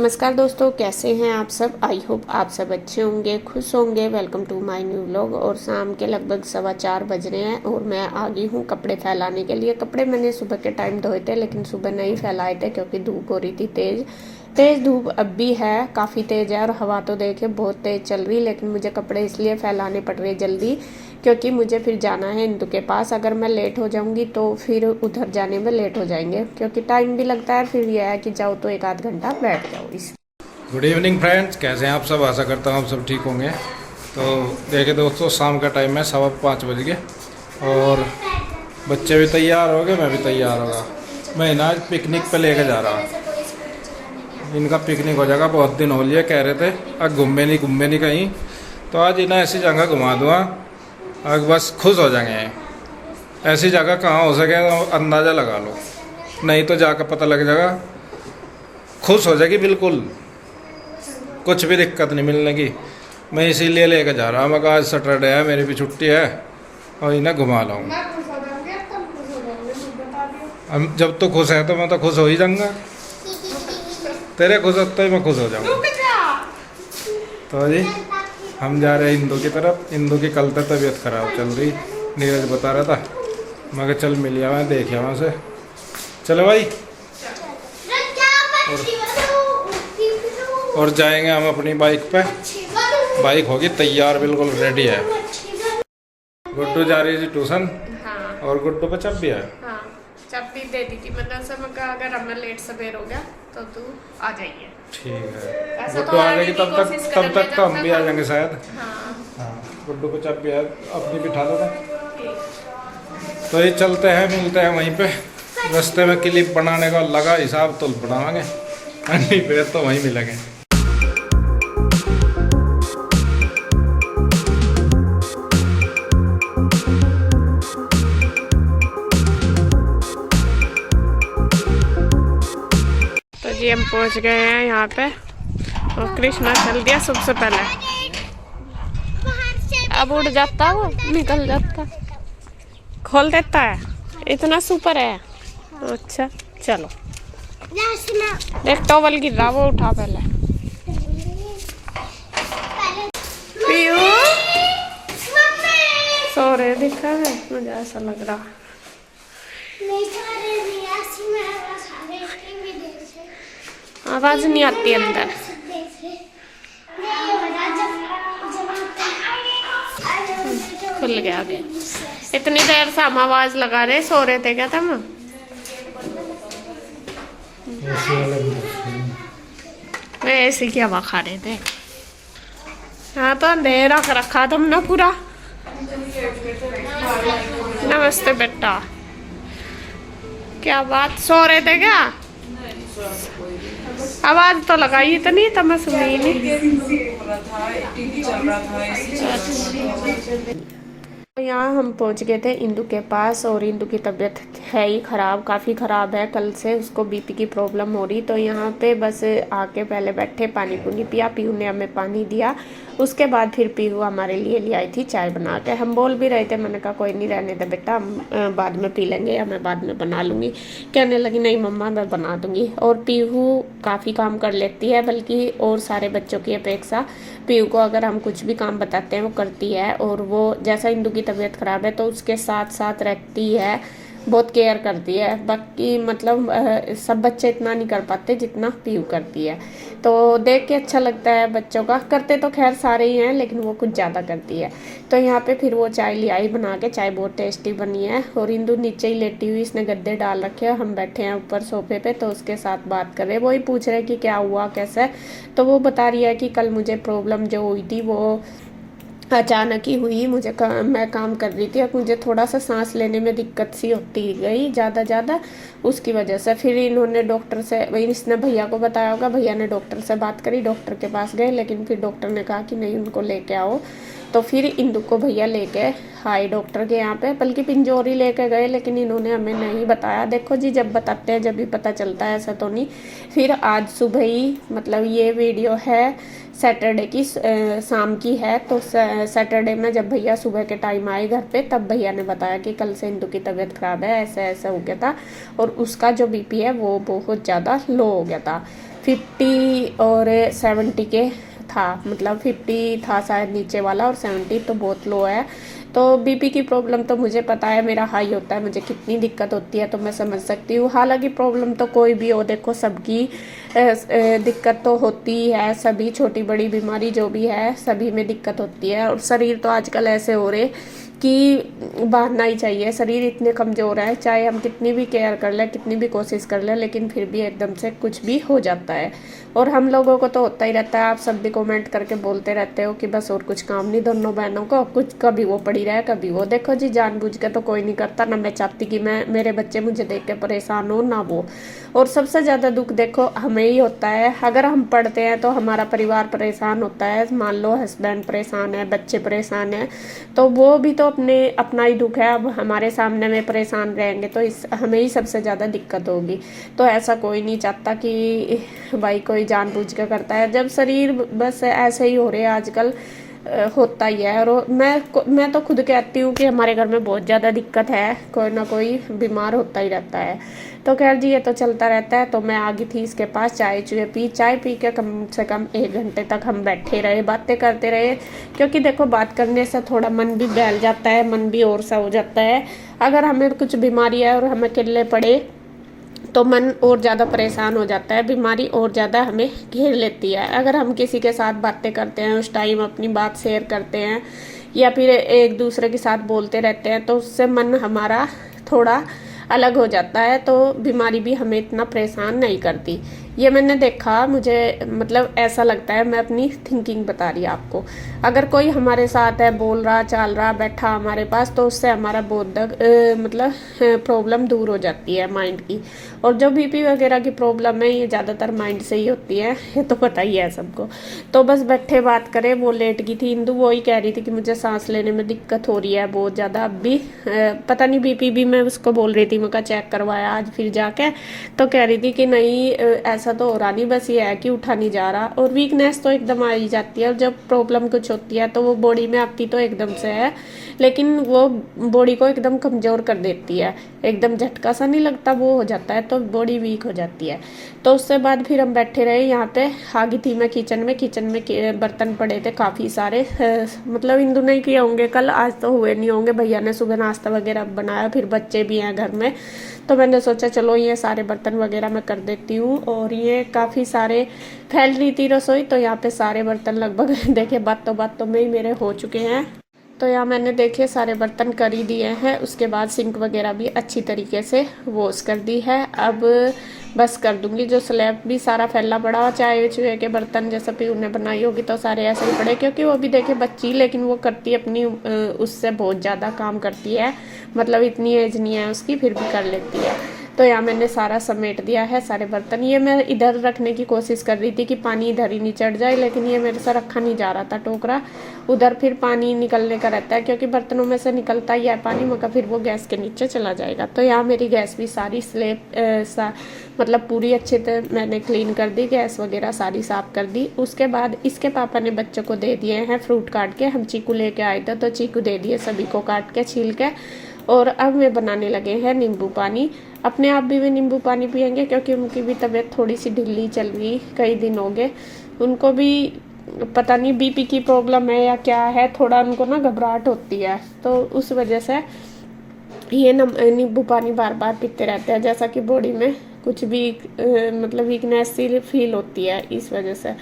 नमस्कार दोस्तों, कैसे हैं आप सब। आई होप आप सब अच्छे होंगे, खुश होंगे। Welcome to my new vlog. और शाम के लगभग 4:15 बज रहे हैं और मैं आ गई हूँ कपड़े फैलाने के लिए। कपड़े मैंने सुबह के टाइम धोए थे, लेकिन सुबह नहीं फैलाए थे क्योंकि धूप हो रही थी तेज़। तेज़ धूप अब भी है, काफ़ी तेज़ है और हवा तो देखिए बहुत तेज़ चल रही। लेकिन मुझे कपड़े इसलिए फैलाने पड़ रहे जल्दी क्योंकि मुझे फिर जाना है इंदू के पास। अगर मैं लेट हो जाऊंगी तो फिर उधर जाने में लेट हो जाएंगे क्योंकि टाइम भी लगता है। फिर यह है कि जाओ तो 1 आध घंटा बैठ जाओ इस। गुड इवनिंग फ्रेंड्स, कैसे हैं आप सब। आशा करता हूँ आप सब ठीक होंगे। तो देखिए दोस्तों, शाम का टाइम है 5:15 बज गए और बच्चे भी तैयार हो गए, मैं भी तैयार होगा। मैं ना आज पिकनिक पे लेके जा रहा हूँ। इनका पिकनिक हो जाएगा, बहुत दिन हो लिए कह रहे थे अब घूमे नहीं कहीं। तो आज इन्हें ऐसी जगह घुमा दूँगा, अब बस खुश हो जाएंगे। ऐसी जगह कहाँ हो सके तो अंदाज़ा लगा लो, नहीं तो जाकर पता लग जाएगा। खुश हो जाएगी बिल्कुल, कुछ भी दिक्कत नहीं मिलने की। मैं इसीलिए लेकर जा रहा हूँ। मैं कहा आज सैटरडे है, मेरी भी छुट्टी है और इन्हें घुमा लाऊँ। अब जब तो खुश है तो मैं तो खुश हो ही जाऊँगा। तेरे खुश होते ही मैं खुश हो जाऊँगा। तो जी हम जा रहे हैं इंदू की तरफ। इंदू की कल तक तबीयत खराब चल रही, नीरज बता रहा था। मैं कहा चल मिल आवा, देख आवा से। चलो भाई। और जाएंगे हम अपनी बाइक पे। बाइक होगी तैयार, बिल्कुल रेडी है। गुड्डू जा रही है जी ट्यूशन। हाँ। और गुड्डू पे चप भी है। हाँ, चाबी दे दी थी मतलब सब का। अगर हमें लेट सवेर हो गया तो तू आ जाइए। ठीक है, ऐसा गुड्डू तो आ आने जाएगी की तब कोशिश तक करेंगे तो हम जब भी आ तक जाएंगे शायद। हाँ। हाँ, गुड्डू को चप भी है, अपनी बिठा दो। ठीक। तो ये चलते हैं, मिलते हैं वहीं पे। रास्ते में क्लिप बनाने का लगा हिसाब तो बनावांगे, नहीं फिर तो वहीं मिलेंगे। तो जी हम पहुंच गए हैं यहाँ पे और कृष्णा चल दिया सबसे पहले। अब उड़ जाता, वो निकल जाता, खोल देता है, इतना सुपर है। अच्छा चलो, देख टॉवल गिर रहा, वो उठा पहले। पीयू सो रहे दिखा है, मुझे ऐसा लग रहा। आवाज नहीं आती अंदर। खुल गया अभी। इतनी देर से हम आवाज लगा रहे, सो रहे थे क्या तुम। वे ऐसी की हवा खा रहे थे। हाँ तो अंधेरा कर रखा तुमने पूरा। नमस्ते बेटा, क्या बात, सो रहे थे क्या। आवाज तो लगाई इतनी तो मैं सुनी नहीं। यहाँ हम पहुँच गए थे इंदू के पास और इंदू की तबीयत है ही ख़राब, काफ़ी ख़राब है। कल से उसको बीपी की प्रॉब्लम हो रही। तो यहाँ पे बस आके पहले बैठे, पानी पुनी पिया, पीहू ने हमें पानी दिया। उसके बाद फिर पीहू हमारे लिए ले आई थी चाय बना के। हम बोल भी रहे थे, मैंने कहा कोई नहीं रहने दे बेटा, हम बाद में पी लेंगे या मैं बाद में बना लूँगी। कहने लगी नहीं मम्मा मैं बना दूँगी। और पीहू काफ़ी काम कर लेती है, बल्कि और सारे बच्चों की अपेक्षा पीहू को अगर हम कुछ भी काम बताते हैं वो करती है। और वो जैसा इंदू की तबीयत ख़राब है तो उसके साथ साथ रहती है, बहुत केयर करती है। बाकी मतलब सब बच्चे इतना नहीं कर पाते जितना पीहू करती है। तो देख के अच्छा लगता है बच्चों का। करते तो खैर सारे ही हैं, लेकिन वो कुछ ज़्यादा करती है। तो यहाँ पे फिर वो चाय ले आई बना के। चाय बहुत टेस्टी बनी है। और इंदू नीचे ही लेटी हुई, इसने गद्दे डाल रखे हैं, हम बैठे हैं ऊपर सोफे पे। तो उसके साथ बात कर रहे, वही पूछ रहे कि क्या हुआ कैसे। तो वो बता रही है कि कल मुझे प्रॉब्लम जो हुई थी वो अचानक ही हुई। मैं काम कर रही थी और मुझे थोड़ा सा सांस लेने में दिक्कत सी होती गई ज़्यादा उसकी वजह से। फिर इन्होंने डॉक्टर से, इसने भैया को बताया होगा, भैया ने डॉक्टर से बात करी, डॉक्टर के पास गए। लेकिन फिर डॉक्टर ने कहा कि नहीं उनको लेके आओ। तो फिर इंदू को भैया लेके आए डॉक्टर के यहाँ पे, बल्कि पिंजौरी लेके गए। लेकिन इन्होंने हमें नहीं बताया। देखो जी, जब बताते हैं जब भी पता चलता है, ऐसा तो नहीं। फिर आज सुबह ही, मतलब ये वीडियो है सैटरडे की शाम की है। तो सैटरडे में जब भैया सुबह के टाइम आए घर पे, तब भैया ने बताया कि कल से इंदू की तबीयत ख़राब है, ऐसा ऐसा हो गया था। और उसका जो बीपी है वो बहुत ज़्यादा लो हो गया था। 50 और 70 के था, मतलब 50 था शायद नीचे वाला और 70 तो बहुत लो है। तो बीपी की प्रॉब्लम तो मुझे पता है, मेरा हाई होता है, मुझे कितनी दिक्कत होती है तो मैं समझ सकती हूँ। हालांकि प्रॉब्लम तो कोई भी हो, देखो सबकी दिक्कत तो होती है, सभी छोटी बड़ी बीमारी जो भी है सभी में दिक्कत होती है। और शरीर तो आजकल ऐसे हो रहे कि बांधना ही चाहिए, शरीर इतने कमज़ोर है, चाहे हम कितनी भी केयर कर लें, कितनी भी कोशिश कर लें, लेकिन फिर भी एकदम से कुछ भी हो जाता है। और हम लोगों को तो होता ही रहता है। आप सब भी कमेंट करके बोलते रहते हो कि बस और कुछ काम नहीं दोनों बहनों को, कुछ कभी वो पड़ी रहे कभी वो। देखो जी, जानबूझ के तो कोई नहीं करता, ना मैं चाहती कि मैं मेरे बच्चे मुझे देख के परेशान हो, ना वो। और सबसे ज़्यादा दुख देखो हमें ही होता है। अगर हम पढ़ते हैं तो हमारा परिवार परेशान होता है, मान लो हस्बैंड परेशान है, बच्चे परेशान हैं, तो वो भी तो अपना ही दुख है। अब हमारे सामने में परेशान रहेंगे तो हमें ही सबसे ज़्यादा दिक्कत होगी। तो ऐसा कोई नहीं चाहता कि भाई कोई जानबूझ के करता है। जब शरीर बस ऐसे ही हो रहे हैं आजकल, होता ही है। और मैं तो खुद कहती हूँ कि हमारे घर में बहुत ज़्यादा दिक्कत है, कोई ना कोई बीमार होता ही रहता है। तो खैर जी, ये तो चलता रहता है। तो मैं आ गई थी इसके पास, चाय पी के कम से कम 1 घंटे तक हम बैठे रहे, बातें करते रहे। क्योंकि देखो बात करने से थोड़ा मन भी बहल जाता है, मन भी और सा हो जाता है। अगर हमें कुछ बीमारी है और हमें अकेले पड़े तो मन और ज़्यादा परेशान हो जाता है, बीमारी और ज़्यादा हमें घेर लेती है। अगर हम किसी के साथ बातें करते हैं, उस टाइम अपनी बात शेयर करते हैं या फिर एक दूसरे के साथ बोलते रहते हैं, तो उससे मन हमारा थोड़ा अलग हो जाता है, तो बीमारी भी हमें इतना परेशान नहीं करती। ये मैंने देखा, मुझे मतलब ऐसा लगता है, मैं अपनी थिंकिंग बता रही आपको। अगर कोई हमारे साथ है, बोल रहा चाल रहा बैठा हमारे पास, तो उससे हमारा बोधक मतलब प्रॉब्लम दूर हो जाती है माइंड की। और जो बीपी वगैरह की प्रॉब्लम है ये ज़्यादातर माइंड से ही होती है, ये तो पता ही है सबको। तो बस बैठे बात करें, वो लेट गई थी इंदु, वो ही कह रही थी कि मुझे सांस लेने में दिक्कत हो रही है बहुत ज़्यादा। अब भी पता नहीं, बीपी भी मैं उसको बोल रही थी, मैं चेक करवाया आज फिर जाके, तो कह रही थी कि नहीं ऐसा तो हो रहा नहीं, बस ये है कि उठा नहीं जा रहा। और वीकनेस तो एकदम आ ही जाती है, और जब प्रॉब्लम कुछ होती है तो वो बॉडी में आती तो एकदम से है, लेकिन वो बॉडी को एकदम कमज़ोर कर देती है, एकदम झटका सा नहीं लगता, वो हो जाता है तो बॉडी वीक हो जाती है। तो उससे बाद फिर हम बैठे रहे यहाँ पे। आ गई थी मैं किचन में बर्तन पड़े थे काफ़ी सारे, मतलब इंदु नहीं किए होंगे कल, आज तो हुए नहीं होंगे। भैया ने सुबह नाश्ता वगैरह बनाया, फिर बच्चे भी हैं घर में, तो मैंने सोचा चलो ये सारे बर्तन वगैरह मैं कर देती हूँ। और ये काफ़ी सारे फैल रही थी रसोई, तो यहाँ पे सारे बर्तन लगभग देखे बातों में ही मेरे हो चुके हैं। तो यहाँ मैंने देखे सारे बर्तन कर ही दिए हैं। उसके बाद सिंक वगैरह भी अच्छी तरीके से वॉश कर दी है। अब बस कर दूंगी, जो स्लैब भी सारा फैला पड़ा, चाय चूहे के बर्तन जैसे पीहू ने बनाई होगी तो सारे ऐसे ही पड़े, क्योंकि वो भी देखे बच्ची, लेकिन वो करती अपनी उससे बहुत ज़्यादा काम करती है, मतलब इतनी एज नहीं है उसकी, फिर भी कर लेती है। तो यहाँ मैंने सारा समेट दिया है सारे बर्तन। ये मैं इधर रखने की कोशिश कर रही थी कि पानी इधर ही नहीं चढ़ जाए, लेकिन ये मेरे से रखा नहीं जा रहा था टोकरा, उधर फिर पानी निकलने का रहता है, क्योंकि बर्तनों में से निकलता ही है पानी, मगर फिर वो गैस के नीचे चला जाएगा। तो यहाँ मेरी गैस भी सारी मतलब पूरी अच्छे से मैंने क्लीन कर दी, गैस वगैरह सारी साफ कर दी। उसके बाद इसके पापा ने बच्चों को दे दिए हैं फ्रूट काट के, हम चीकू लेके आए थे तो चीकू दे दिए सभी को काट के छील के। और अब वे बनाने लगे हैं नींबू पानी। अपने आप भी वे नींबू पानी पियेंगे, क्योंकि उनकी भी तबीयत थोड़ी सी ढिल्ली चल रही, कई दिन हो गए। उनको भी पता नहीं बीपी की प्रॉब्लम है या क्या है, थोड़ा उनको ना घबराहट होती है, तो उस वजह से ये नींबू पानी बार बार पीते रहते हैं, जैसा कि बॉडी में कुछ भी मतलब वीकनेस सी फील होती है इस वजह से।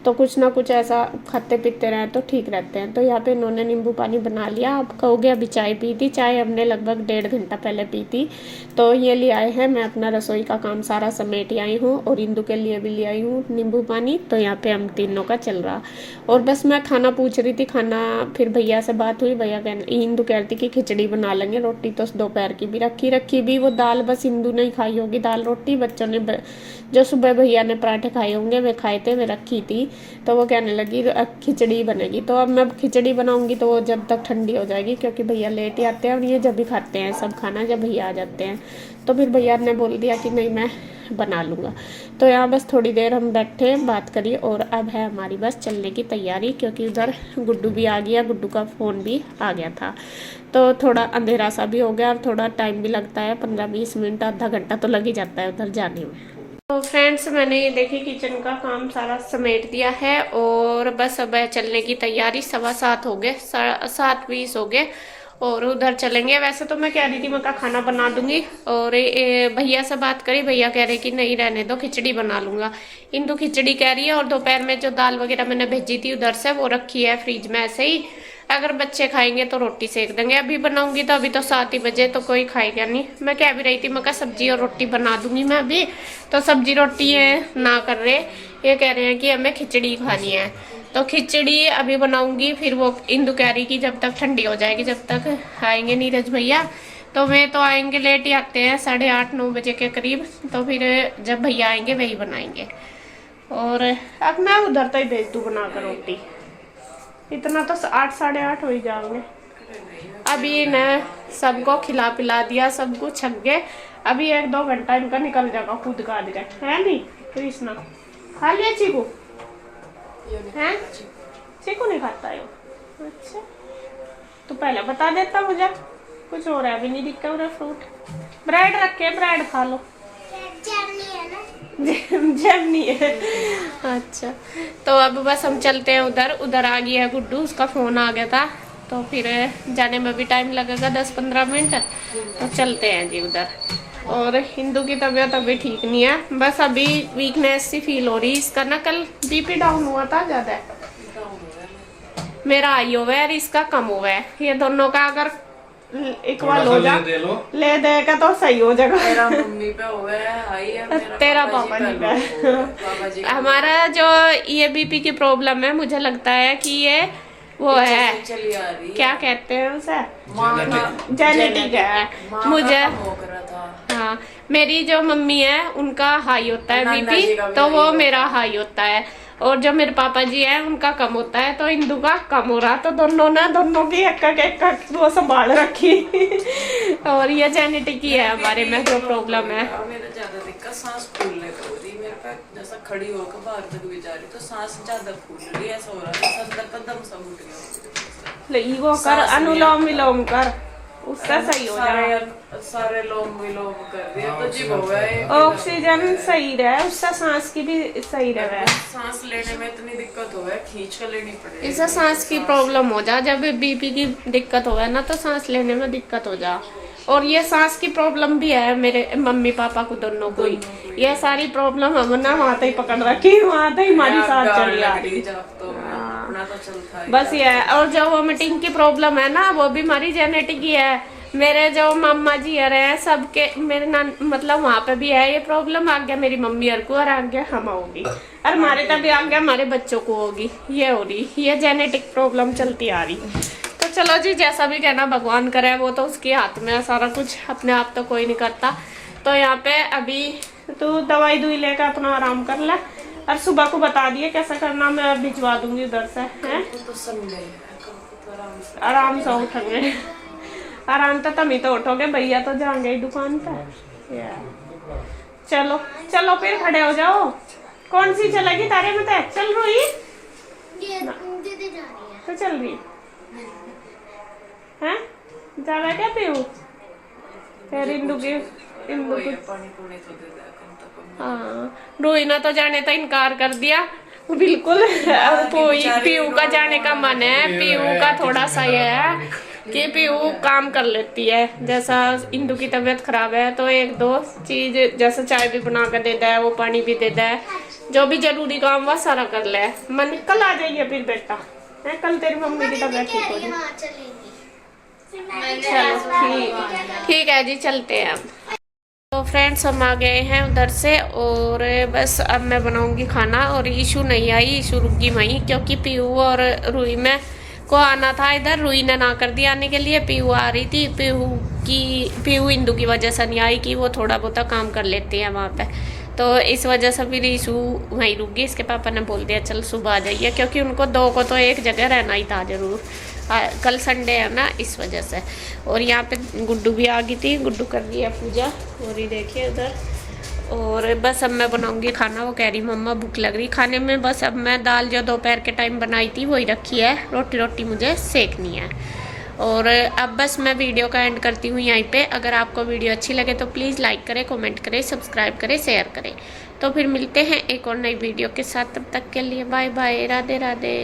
तो कुछ ना कुछ ऐसा खाते पीते रहे तो ठीक रहते हैं। तो यहाँ पे इन्होंने नींबू पानी बना लिया। आप कहोगे अभी चाय पी थी, चाय हमने लगभग 1.5 घंटा पहले पी थी। तो ये ले आए हैं, मैं अपना रसोई का काम सारा समेट आई हूँ और इंदु के लिए भी ले आई हूँ नींबू पानी। तो यहाँ पे हम तीनों का चल रहा। और बस मैं खाना पूछ रही थी, खाना फिर भैया से बात हुई, भैया इंदु कह रही थी कि खिचड़ी बना लेंगे, रोटी तो दोपहर की भी रखी भी, वो दाल बस इंदु नहीं खाई होगी, दाल रोटी बच्चों ने जो सुबह भैया ने पराठे खाए होंगे वे खाए थे, वे रखी थी। तो वो कहने लगी खिचड़ी बनेगी। तो अब मैं खिचड़ी बनाऊंगी तो वो जब तक ठंडी हो जाएगी, क्योंकि भैया लेट ही आते हैं और ये जब भी खाते हैं सब खाना जब भैया आ जाते हैं। तो फिर भैया ने बोल दिया कि नहीं मैं बना लूँगा। तो यहाँ बस थोड़ी देर हम बैठे बात करी और अब है हमारी बस चलने की तैयारी, क्योंकि उधर गुड्डू भी आ गया, गुड्डू का फ़ोन भी आ गया था। तो थोड़ा अंधेरा सा भी हो गया और थोड़ा टाइम भी लगता है, 15-20 मिनट आधा घंटा तो लग ही जाता है उधर जाने में। तो फ्रेंड्स मैंने ये देखिए किचन का काम सारा समेट दिया है और बस अब है चलने की तैयारी। 7:15 हो गए, 7:20 हो गए और उधर चलेंगे। वैसे तो मैं कह रही थी मैं का खाना बना दूंगी और भैया से बात करी, भैया कह रहे कि नहीं रहने दो, खिचड़ी बना लूंगा। इंदु खिचड़ी कह रही है और दोपहर में जो दाल वगैरह मैंने भेजी थी उधर से वो रखी है फ्रिज में ऐसे ही, अगर बच्चे खाएंगे तो रोटी सेक देंगे। अभी बनाऊंगी तो अभी तो 7 ही बजे तो कोई खाएगा नहीं। मैं कह भी रही थी मैं सब्जी और रोटी बना दूंगी मैं अभी, तो सब्जी रोटी ये ना कर रहे, ये कह रहे हैं कि हमें खिचड़ी खानी है। तो खिचड़ी अभी बनाऊंगी, फिर वो इंदु कह रही कि जब तक ठंडी हो जाएगी, जब तक आएंगे नीरज भैया, तो वे तो आएंगे लेट ही आते हैं 8:30-9 बजे के करीब, तो फिर जब भैया आएंगे वही बनाएंगे। और अब मैं उधर तो ही भेज दूँ बनाकर रोटी, इतना तो 8-8:30 हो ही जाओगे। अभी न सबको खिला पिला दिया, सब कुछ छक गए। अभी 1-2 घंटा इनका निकल जाएगा खुद का आदि है नहीं। कृष्णा खा लिया चीकू है? चीकू नहीं खाता है? अच्छा तो पहले बता देता मुझे, कुछ हो रहा है अभी नहीं दिखता हो रहा। फ्रूट ब्रेड रखे, ब्रेड खा लो। जब नहीं है। अच्छा तो अब बस हम चलते हैं उधर। उधर आ गया है गुड्डू, उसका फोन आ गया था, तो फिर जाने में भी टाइम लगेगा 10-15 मिनट, तो चलते हैं जी उधर। और हिंदू की तबीयत अभी ठीक नहीं है, बस अभी वीकनेस सी फील हो रही। इसका ना कल बीपी डाउन हुआ था ज्यादा, मेरा आई हुआ है और इसका कम हुआ है। ये दोनों का अगर इक्वल हो जा ले देगा तो सही हो जाएगा। तेरा मम्मी पे हुआ है, आई है तेरा पापा जी पे। हमारा जो ये बीपी की प्रॉब्लम है, मुझे लगता है कि ये वो है, चली आ रही क्या कहते हैं उसे, जेनेटिक है। मुझे था। हाँ, मेरी जो मम्मी है उनका हाई होता है बीपी, तो वो मेरा हाई होता है, और जो मेरे पापा जी हैं उनका कम होता है, तो इंदु का कम हो रहा। तो दोनों की एक वो संभाल रखी। और ये जेनेटिक ही है हमारे में जो प्रॉब्लम है। मेरा ज्यादा दिक्कत सांस फूलने को हो रही, मेरे पे जैसा खड़ी होकर बाहर तक भी जा रही तो सांस ज्यादा फूल रही, ऐसा हो रहा है अंदर का दम सब उठ गया। वो कर, अनुलोम विलोम कर, उसका सही हो जाएगा। सारे लोम विलोम कर दिया तो जी हो गए। ऑक्सीजन सही रहे, उससे सांस की भी सही रहे। सांस लेने में इतनी दिक्कत हो है, खींच कर लेनी पड़ेगी। इससे सांस की प्रॉब्लम हो जा, जब बीपी की दिक्कत हो ना तो सांस लेने में दिक्कत हो जा। और ये सांस की प्रॉब्लम भी है मेरे मम्मी पापा को, दोनों को ही। ये सारी प्रॉब्लम हम ना वहाँ तक पकड़ रखी, वहाँ तक हमारी सांस चली आ रही। बस ये है। और जो वोमिटिंग की प्रॉब्लम है ना, वो भी हमारी जेनेटिक ही है। मेरे जो मामा जी है सबके, मेरे मतलब वहाँ पे भी है ये प्रॉब्लम। आ गया मेरी मम्मी और को, और आ गया हम होगी, और हमारे तभी आ गया हमारे बच्चों को होगी, ये हो रही, ये जेनेटिक प्रॉब्लम चलती आ रही। तो चलो जी, जैसा भी कहना भगवान करे, वो तो उसके हाथ में है सारा कुछ, अपने आप तो कोई नहीं करता। तो यहाँ पे अभी तू दवाई दुई लेकर अपना आराम कर ले, और सुबह को बता दिए कैसा करना, मैं भिजवा दूंगी उधर से। है आराम से उठेंगे, आराम तो तुम ही तो उठोगे, भैया तो जाएंगे दुकान पे। चलो चलो फिर खड़े हो जाओ। कौन सी चलेगी तारे में? चल रही तो चल रही है, जाना क्या पीऊ? फिर इंदु की हाँ, रोहिना तो जाने तो इनकार कर दिया बिल्कुल। पीयू का जाने का मन है, पीयू का थोड़ा सा ये है कि पीयू काम कर लेती है। जैसा इंदु की तबीयत खराब है तो 1-2 चीज, जैसे चाय भी बना कर देता है, वो पानी भी देता है, जो भी जरूरी काम वह सारा कर ले। मन कल आ जाइए फिर बेटा, है कल तेरी मम्मी की तबीयत ठीक हो जाए। चलो ठीक है जी, चलते हैं अब। तो फ्रेंड्स हम आ गए हैं उधर से, और बस अब मैं बनाऊंगी खाना। और ईशू नहीं आई, ईशू रुक गई वहीं, क्योंकि पीयू और रूही में को आना था इधर, रूही ने ना कर दिया आने के लिए। पीयू आ रही थी, पीयू इंदु की वजह से नहीं आई कि वो थोड़ा बहुत काम कर लेती है वहाँ पे, तो इस वजह से फिर ईशू वहीं रुक गई। इसके पापा ने बोल दिया चल सुबह आ जाइए, क्योंकि उनको 2 को तो एक जगह रहना ही था जरूर, कल संडे है ना, इस वजह से। और यहाँ पे गुड्डू भी आ गई थी, गुड्डू कर रही है पूजा, और ये देखिए उधर। और बस अब मैं बनाऊंगी खाना। वो कह रही मम्मा भूख लग रही खाने में। बस अब मैं दाल जो दोपहर के टाइम बनाई थी वही रखी है, रोटी मुझे सेकनी है। और अब बस मैं वीडियो का एंड करती हूँ यहीं पे। अगर आपको वीडियो अच्छी लगे तो प्लीज़ लाइक करें, कमेंट करें, सब्सक्राइब करें, शेयर करें। तो फिर मिलते हैं एक और नई वीडियो के साथ। तब तक के लिए बाय बाय, राधे राधे।